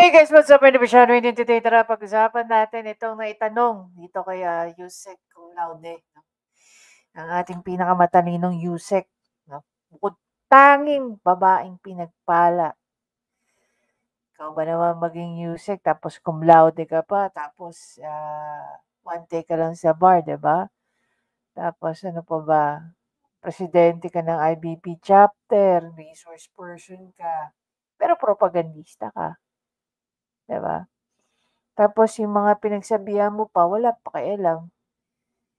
Hey guys, what's up? Ano ba siya? Today, tara pag-usapan natin itong naitanong dito kay Yusek Cum Laude, no? Ang ating pinakamatalinong Yusek, no? Bukod tanging babaeng pinagpala. Ikaw ba naman maging Yusek tapos Cum Laude ka pa, tapos one take ka lang sa bar, 'di ba? Tapos ano pa ba? Presidente ka ng IBP chapter, resource person ka, pero propagandista ka, 'di ba? Tapos yung mga pinagsabihan mo pa, wala pakialam.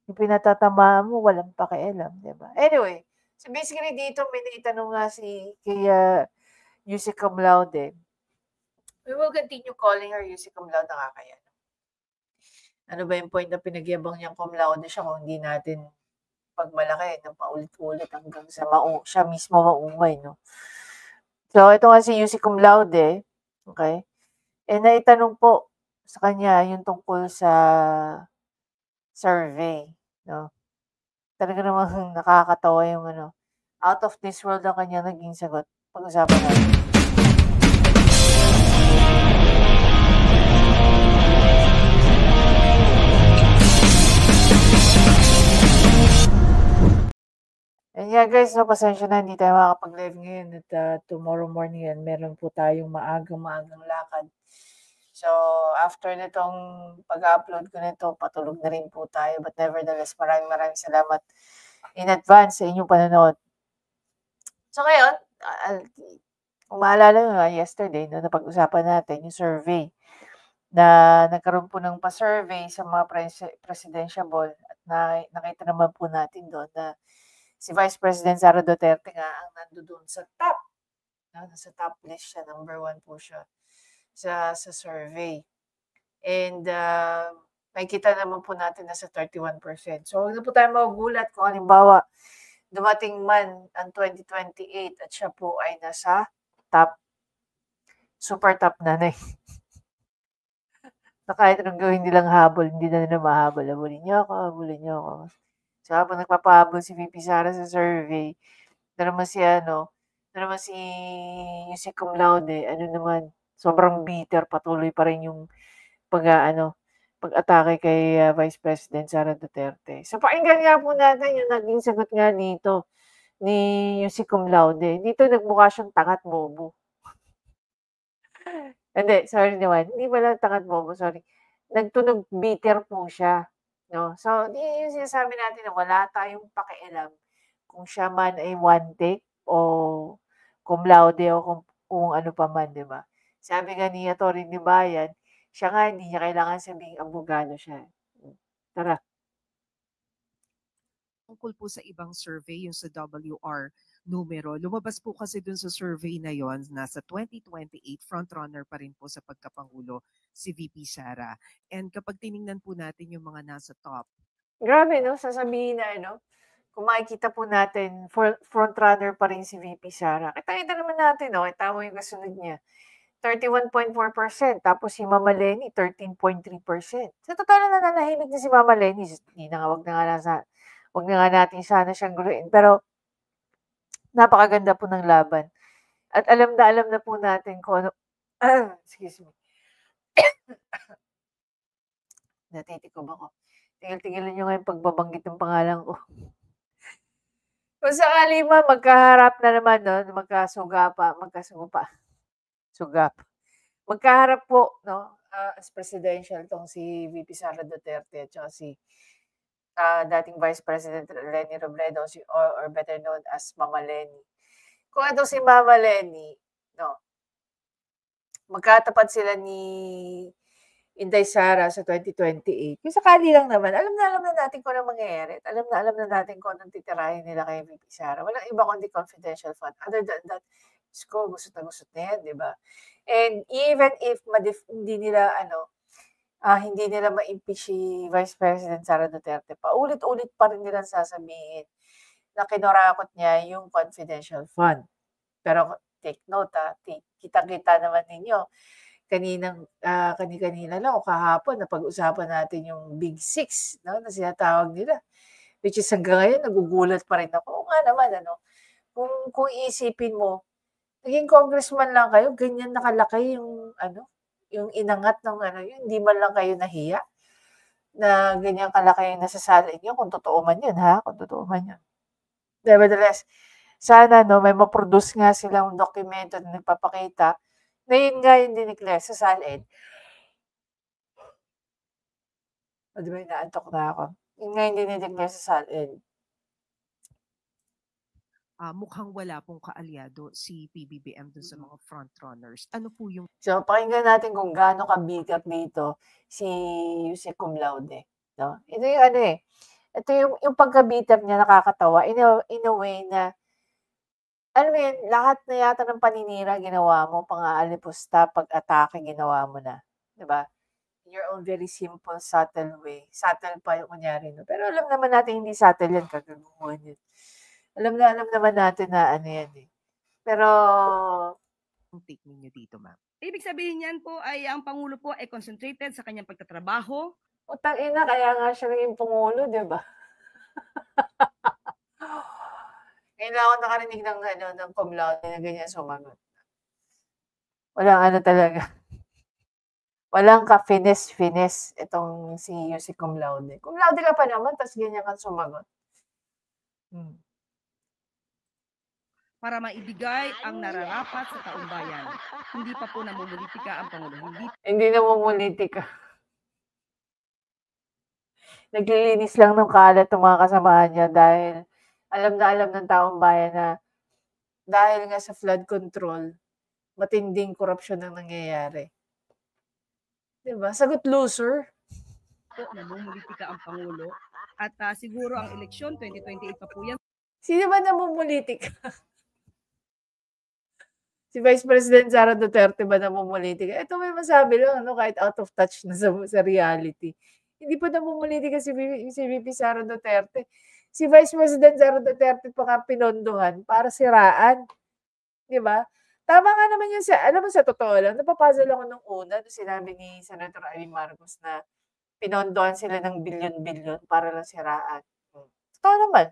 Yung pinatatamaan mo, walang pakialam, 'di ba? Anyway, so basically dito may naitanong nga si kay Yusek Cum Laude. We will continue calling her Yusek Cum Laude, nakakaya. Ano ba yung point na pinagyabang niyang cum laude siya kung hindi natin pagmalaki ng paulit-ulit hanggang sa siya mismo maumay, no? So, ito nga si Yusek Cum Laude, okay? Eh, naitanong po sa kanya yung tungkol sa survey, no? Talaga namang nakakatawa yung ano, out of this world ang kanyang naging sagot. Pag-usapan natin. And yeah guys, no, pasensya na, hindi tayo makakapag-live ngayon at tomorrow morning yan, meron po tayong maagang lakad. So, after nitong pag-upload ko nito, patulog na rin po tayo. But nevertheless, maraming salamat in advance sa inyong panonood. So ngayon, kung maalala nyo nga, yesterday, no, napag-usapan natin yung survey na nagkaroon po ng pa-survey sa mga presidentiable at nakita naman po natin doon na si Vice President Sara Duterte nga ang nandoon sa top. Nasa top list siya, number 1 po siya sa survey. And makikita naman po natin na sa 31%. So huwag na po tayo magugulat kung halimbawa dumating man ang 2028 at siya po ay nasa top, super top na na na kahit anong gawin nilang habol, hindi na nila mahabol. Habulin niyo ako, habulin niyo ako. So habang nagpapahabol si VP Sara sa survey, na naman si na naman si Yusek Cum Laude, ano naman, sobrang bitter, patuloy pa rin yung pag-atake kay Vice President Sara Duterte. So pakinggan nga po natin yung naging sagot nga dito ni Yusek Cum Laude. Dito nagmukha siyang tangat bobo. Hindi, sorry naman. Hindi pala tangat bobo, sorry. Nagtunog bitter po siya, 'no? So, yung sinasabi natin na wala tayong pakialam kung siya man ay one take o cum laude o kung ano pa man, 'di ba? Sabi nga ni Atty. Bayan, siya nga hindi niya kailangan sabihing abogado siya. Tara. Tungkol po sa ibang survey, yung sa WR numero. Lumabas po kasi dun sa survey na yon, nasa 2028, frontrunner pa rin po sa pagkapangulo si VP Sara. And kapag tiningnan po natin yung mga nasa top. Grabe, no? Sasabihin na, kung makikita po natin, frontrunner pa rin si VP Sara. Kita naman natin, no? Kita mo yung kasunod niya. 31.4%. Tapos si Mama Lenny, 13.3%. Sa totoo na nananahimik na si Mama Lenny. Hindi na nga, wag na nga natin sana siyang guluhin. Pero, napakaganda po ng laban. At alam na po natin kung ano, excuse me. Natitikob ako. Tigil-tigilan nyo nga yung pagbabanggit ng pangalan ko. Kung sakali man, magkaharap na naman, no? Magkaharap po, no? As presidential tong si VP Sara Duterte at saka si dating Vice President Leni Robredo, or better known as Mama Lenny. Kung ito si Mama Lenny, no? Magkatapat sila ni Inday Sara sa 2028. Kung sakali lang naman, alam na natin kung anong mangyayari. Alam na natin kung anong titirahin nila kay VP Sara. Walang iba kundi confidential fund. Other than that, gusot na yan, di ba? And even if hindi nila ma-impeach si Vice President Sara Duterte, paulit-ulit pa rin nilang sasabihin na kinorakot niya yung confidential fund. Pero take note, kita-kita naman ninyo, kanina lang o kahapon na pag-usapan natin yung Big Six, no, na sinatawag nila. Which is hanggang ngayon, nagugulat pa rin ako. Oo nga naman, kung iisipin mo, naging congressman lang kayo, ganyan nakalaki yung yung inangat ng ano, yung hindi man lang kayo nahiya na ganyan kalaki yung nasasalin niyo kung totoo man yun ha, kung totoo man yun. Nevertheless, sana 'no may ma-produce nga silang dokumento na nagpapakita na yun nga yung dineclare sa SALN. Oh, 'di ba inaantok na ako. Yun nga yung dinideclare sa SALN. Mukhang wala pong kaalyado si PBBM dun sa mga frontrunners. Ano po yung So, pakinggan natin kung gaano kabigat dito si Yusek Cum Laude, 'no? Ito yung ano, eh, ito yung pagkabitter niya nakakatawa in a way na, alam mo yun, lahat na yata ng paninira ginawa mo, pang-aalipusta, pag-atake ginawa mo na, 'di ba? In your own very simple, subtle way. Subtle pa yung kunyari 'no, pero alam naman natin hindi subtle yan, kagaguhan yun. Alam naman natin na ano yan, eh. Pero take ninyo dito, ma'am? Ibig sabihin niyan po ay ang Pangulo po ay concentrated sa kanyang pagtatrabaho. putang-ina kaya nga siya naging pangulo, 'di ba? Ngayon lang ako nakarinig ng ano, ng cum laude na ganyan sumagot. Walang ano talaga, walang ka-finesse-finesse itong si Yusek Cum Laude. Cum laude ka pa naman ta's ganyan kang sumagot. Hmm. Para maibigay ang nararapat sa taong bayan. Hindi pa po namumulitika ang Pangulo. Hindi namumulitika. Naglilinis lang ng kalat ng mga kasamahan niya dahil alam na alam ng taong bayan na dahil nga sa flood control, matinding korupsyon ang nangyayari. 'Di ba? Sagot loser. po namumulitika ang Pangulo. At siguro ang eleksyon 2028 pa po yan. Sino ba namumulitika? Si Vice President Sara Duterte ba namumulitika? Ito may masabi lang ano, kahit out of touch na sa reality. Hindi pa namumulitika si VP Sara Duterte. Si Vice President Sara Duterte pa nga pinondohan para siraan, 'di ba? Tama nga naman yun sa alam mo sa totoo lang, napapuzzle ako nung una nung sinabi ni Senator Amy Marcos na pinondohan sila ng bilyon-bilyon para lang siraan. Totoo naman.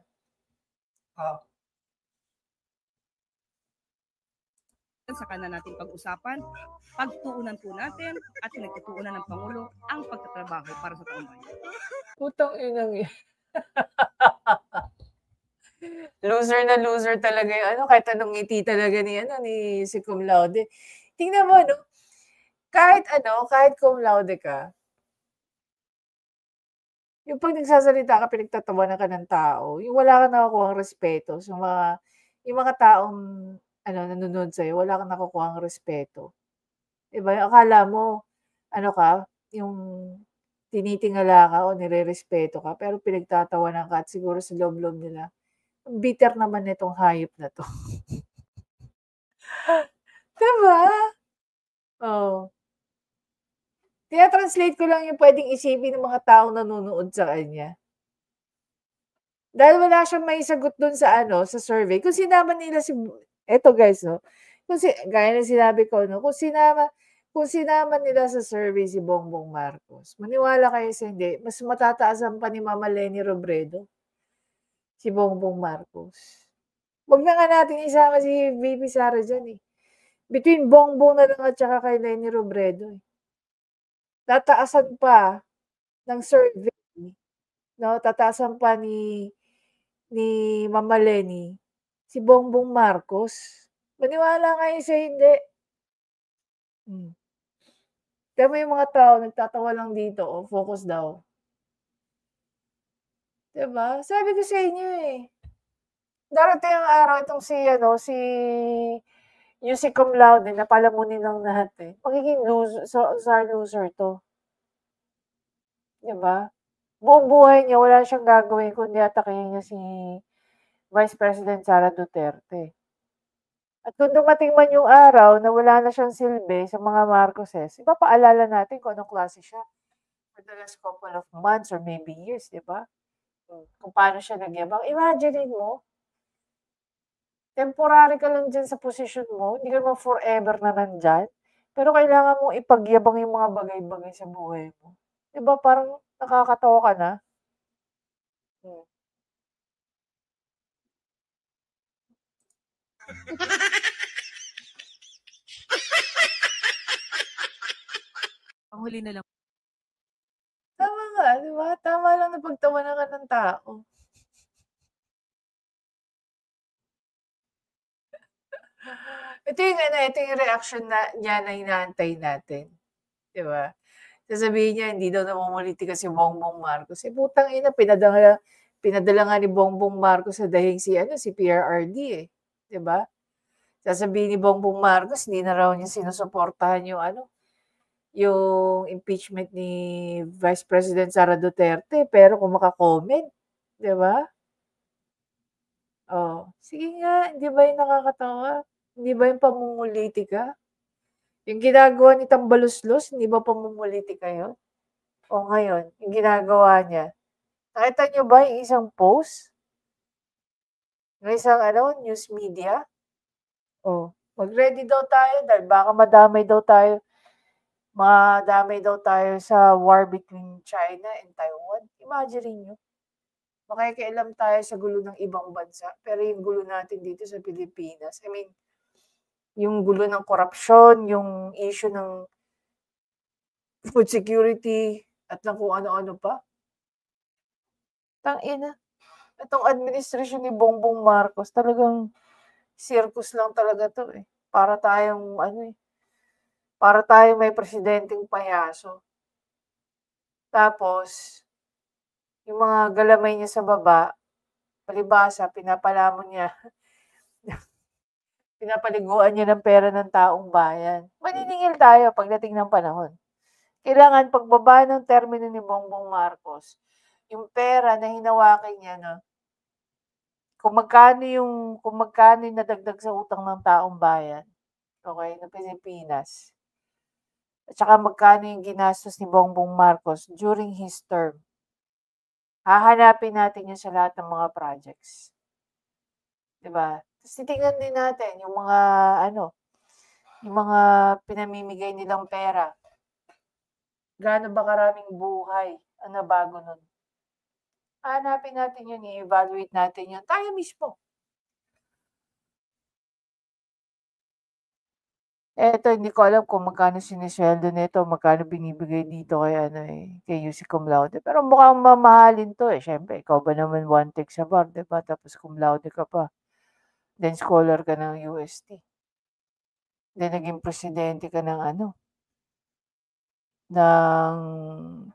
Oh. Sa kana natin pag-usapan, pagtuunan po natin at pinagtutuunan ng Pangulo ang pagtatrabaho para sa taong bayan. Putang inang yan. Loser na loser talaga yung ano, kahit anong ngiti talaga ni ano, ni si cum laude. Tingnan mo 'no, kahit ano, kahit cum laude ka, yung 'pag nagsasalita ka, pinagtatawanan ka ng tao, yung wala kang nakukuhang respeto sa yung mga taong ano, nanonood sa'yo, wala kang nakukuhang respeto. 'Di ba, yung akala mo ano ka, yung tinitingala ka o nirerespeto ka, pero pinagtatawanan ka at siguro sa loob-loob nila, ang bitter naman nitong hayop na 'to. 'Di ba? Oo. Tina-translate ko lang yung puwedeng isipin ng mga taong nanonood sa kanya. Dahil wala siyang maisagot dun sa ano, sa survey. Kung sinama nila si eto guys 'no, gaya ng sinabi ko 'no, kung sinama nila sa survey si Bongbong Marcos, maniwala kayo sa hindi, mas matataasan pa ni Mama Leni Robredo, si Bongbong Marcos. 'Wag na nga nating isama si VP Sara diyan, eh. Between Bongbong na lang at saka kay Leni Robredo, eh. Tataasan pa ng survey, 'no, tataasan pa ni Mama Leni, si Bongbong Marcos. Maniwala kayo sa hindi. Hmm. Tignan mo yung mga tao nagtatawa lang dito, oh, focus daw. 'Di ba? Sabi ko sa inyo, eh. Darating ang araw itong si ano, si Yusek Cum Laude na palamunin ng lahat, eh. Magiging loser 'to. 'Di ba? Buong buhay niya wala siyang gagawin kundi atakihin niya si Vice President Sara Duterte. At kung dumating man yung araw na wala na siyang silbi sa mga Marcoses, ipapaalala natin kung anong klase siya for the last couple of months or maybe years, 'di ba? Kung paano siya nagyabang. Imaginin mo, temporary ka lang diyan sa posisyon mo, hindi ka naman forever na nandiyan, pero kailangan mong ipagyabang yung mga bagay-bagay sa buhay mo. 'Di ba parang nakakatawa ka na? Hmm. Panghuli na lang. Tama nga, 'di ba? Tama lang na pagtawanan ka ng tao. Ito yung reaction niya na inaantay natin, 'di ba? Sasabihin niya hindi daw namumuliti si Bongbong Marcos. Putang ina, pinadala nga ni Bongbong Marcos sa dahig si PRRD, 'di ba? Sasabihin ni Bongbong Marcos hindi na raw niya sinusuportahan yung impeachment ni Vice President Sara Duterte, pero kung maka-comment, 'di ba? Oh, sige nga, hindi ba 'yung nakakatawa? Hindi ba 'yung pamumulitika? Yung ginagawa ni Tambaluslos, hindi ba pamumulitika 'yun? O ngayon, yung ginagawa niya, nakita niyo ba yung isang post ng isang news media? Oh, mag-ready daw tayo dahil baka madamay daw tayo sa war between China and Taiwan. Imagine niyo, makikialam tayo sa gulo ng ibang bansa, pero yung gulo natin dito sa Pilipinas, I mean, yung gulo ng korupsyon, yung issue ng food security, at ng kung ano-ano pa. Tangina, itong administrasyon ni Bongbong Marcos, talagang circus lang talaga to eh. Para tayong may presidenteng payaso. Tapos, yung mga galamay niya sa baba, palibhasa, pinapalamon niya, pinapaliguan niya ng pera ng taong bayan. Maniningil tayo pagdating ng panahon. Kailangan pagbaba ng termino ni Bongbong Marcos, yung pera na hinawakan niya, kung magkano yung nadagdag sa utang ng taong bayan, okay, ng Pilipinas, at saka magkano yung ginastos ni Bongbong Marcos during his term, hahanapin natin yun sa lahat ng mga projects. Diba? Tapos titignan din natin yung mga pinamimigay nilang pera. Gaano ba karaming buhay ang nabago nun? Hahanapin natin yun, i-evaluate natin yun. Tayo mismo. Eto, hindi ko alam kung magkano sinisweldo nito, magkano binibigay dito kay UC Cum Laude. Pero mukhang mamahalin to eh. Siyempre, ikaw ba naman one take sa bar, diba? Tapos Cum Laude ka pa. Then scholar ka ng UST. Then naging presidente ka ng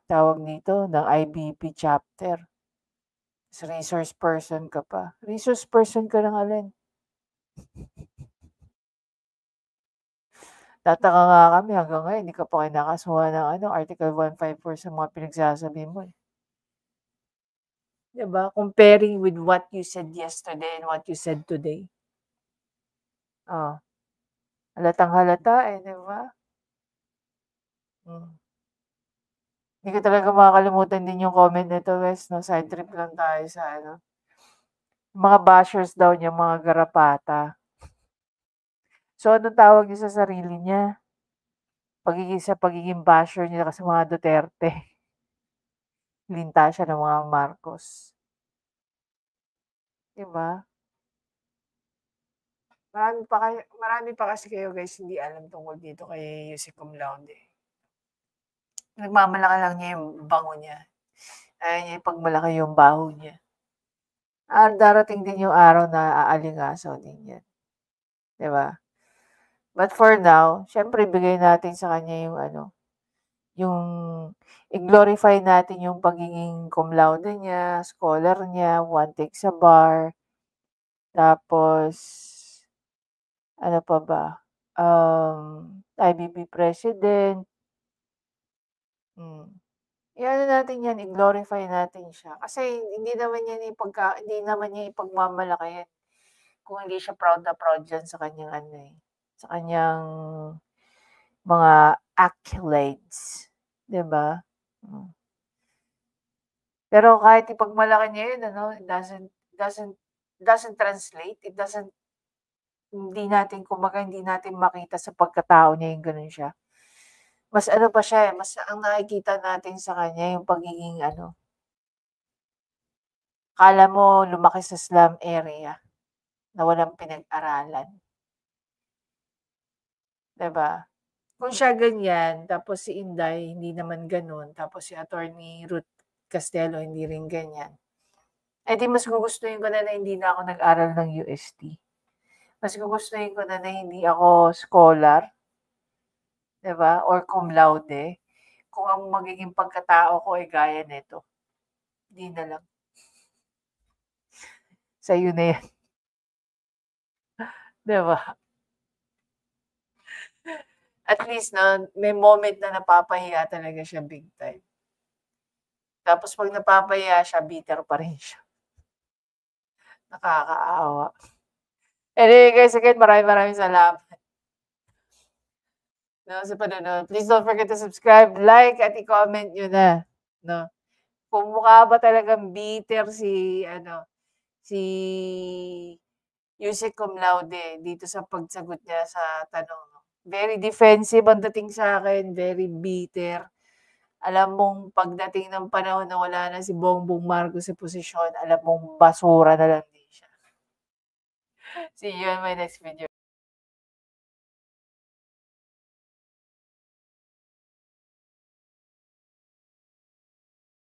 tawag nito, ng IBP chapter. Resource person ka pa. Resource person ka ng alin? Tataka nga kami hanggang ngayon hindi ka pa kinakasuhan ng Article 154 sa mga pinagsasabi mo eh. 'Di ba? Comparing with what you said yesterday and what you said today. Oh. Halatang-halata eh, 'di ba? Hindi ko talaga makakalimutan din yung comment nito, Wes, no? Side trip lang tayo sa mga bashers daw niya, mga garapata. So, anong tawag niya sa sarili niya? Pagiging basher niya sa mga Duterte. Linta siya ng mga Marcos. Diba? Marami pa kasi kayo guys hindi alam tungkol dito kay UC Cum Laude. Nagmamalaki lang niya yung bango niya. Ayaw niya ipagmalaki yung baho niya. Darating din yung araw na aalingaso din yan. Diba? But for now, syempre bigay natin sa kanya yung i-glorify natin yung pagiging cum laude niya, scholar niya, one take sa bar, tapos, ano pa ba, IBB president. Natin yan, i-glorify natin siya. Kasi hindi naman niya ipagmamalaki yan kung hindi siya proud na proud dyan sa kanyang sa kanyang mga accolades. 'Di ba? Pero kahit ipagmalaki niya yun, it doesn't translate. Hindi natin makita sa pagkatao niya yung ganun siya. Mas pa siya mas ang nakikita natin sa kanya yung pagiging akala mo lumaki sa slum area na walang pinag-aralan. 'Di ba? Kung siya ganyan, tapos si Inday hindi naman gano'n, tapos si Attorney Ruth Castelo hindi rin ganyan, eh di mas gugustuhin ko na hindi na ako nag-aral ng UST. Mas gugustuhin ko na hindi ako scholar, 'di ba, or cum laude, kung ang magiging pagkatao ko ay gaya nito. Hindi na lang. Sa'yo na yan. 'Di ba? At least may moment na napapahiya talaga siya big time. Tapos 'pag napapahiya siya, bitter pa rin siya. Nakakaawa. Anyway guys, again, maraming salamat. Sa panonood. Please don't forget to subscribe, like, at i-comment nyo na. No? Kung mukha ba talagang bitter si Yusek Cum Laude dito sa pagsagot niya sa tanong. Very defensive ang dating sa akin, very bitter. Alam mong pagdating ng panahon na wala na si Bongbong Marcos sa posisyon, alam mong basura na lang din siya. See you in my next video.